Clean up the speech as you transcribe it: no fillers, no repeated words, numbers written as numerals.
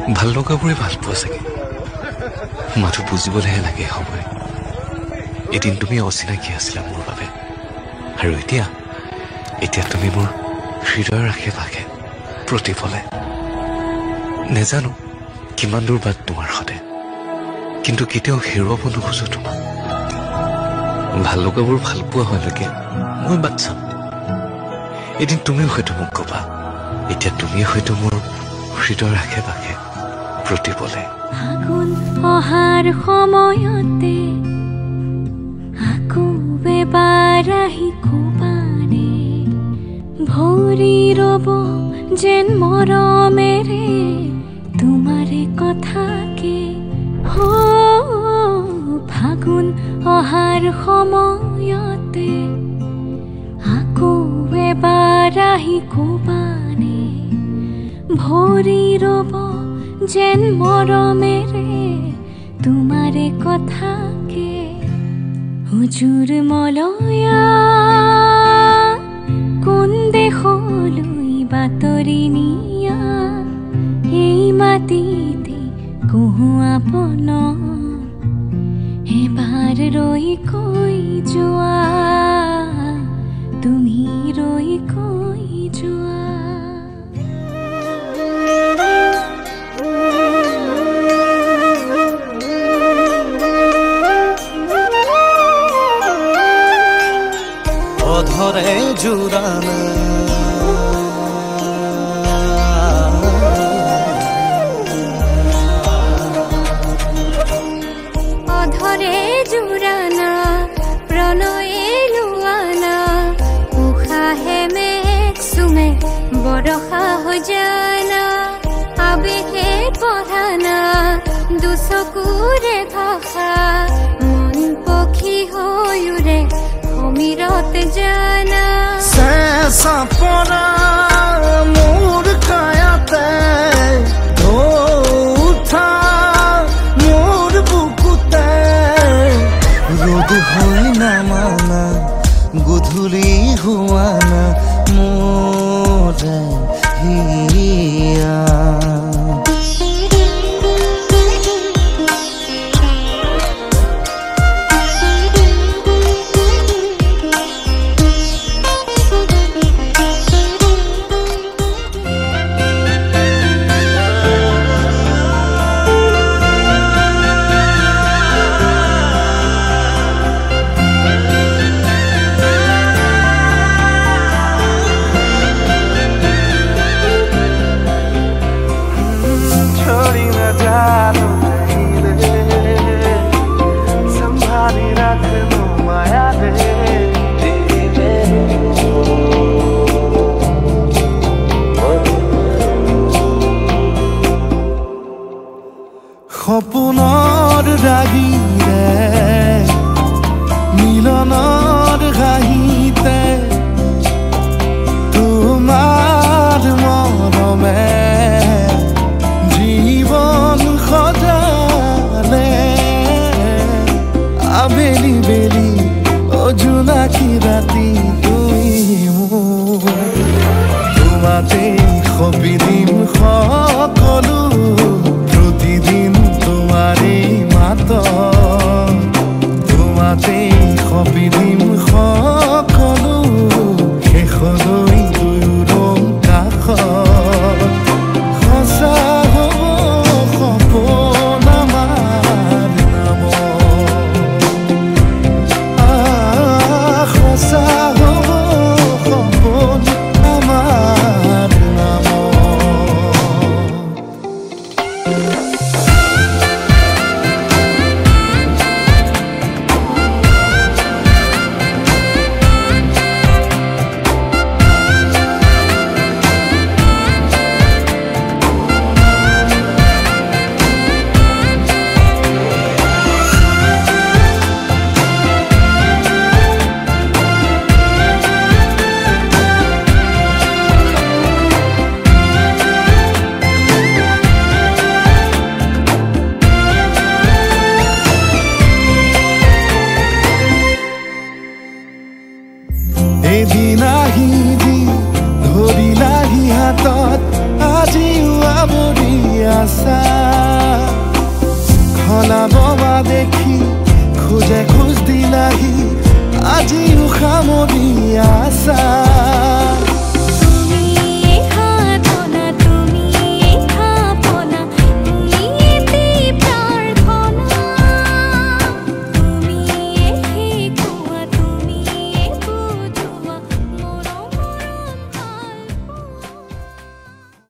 ভাল লগাবোৰে ভাল পোৱা চাগে মাথো বুজিবলৈহে লাগে সময় এদিন তুমি অচিনাকি আছিলা মোৰ বাবে আৰু এতিয়া তুমি মোৰ হৃদয়ৰ আশে পাশে প্ৰতিফলে নেজানো কিমান দূৰ বাট তোমাৰ সতে কিন্তু কেতিয়াও হেৰুৱাব নোখোজো তোমাক ভাল লগাবোৰ ভাল পোৱা হোৱালৈকে মই বাট চাম এদিন তুমিও হয়তো মোক কবা এতিয়া তুমি হয়তো মোৰ হৃদয়ৰ আশে পাশে প্ৰতিফলে ফাগুন অহাৰ সময়তে আকৌ এবাৰ আহি কোবানে ভৰি ৰব যেন মৰমেৰে তোমাৰে কথাকে ফাগুন অহাৰ সময়তে আকৌ এবাৰ আহি কোবানে ভৰি ৰব যেন মৰমেৰে তোমাৰে কথাকে হুজুৰ মলয়া কোন দেশলৈ বাতৰি নিয়া এই মাটিতে কহো আপন এবাৰ ৰৈ কৈ যোৱা তুমি ৰৈ কৈ যোৱা অধৰে জুড়ানা অধৰে জুড়ানা প্ৰণয়ে লুয়ানা উশাহে মেঘ চুমে বৰষা হৈ জানা আবেগে পঢ়ানা দুচকুৰে ভাষা মন পক্ষী হৈ উৰে সমীৰতে জানা শেষা পৰা মোৰ কায়াতে উঠা মোৰ বুকুতে ৰ'দ হৈ নামানা গধূলি হোৱানা মোৰে হিয়া জনাববা দেখি খোজে খোজ দিলাহি আজিও সামৰি আছা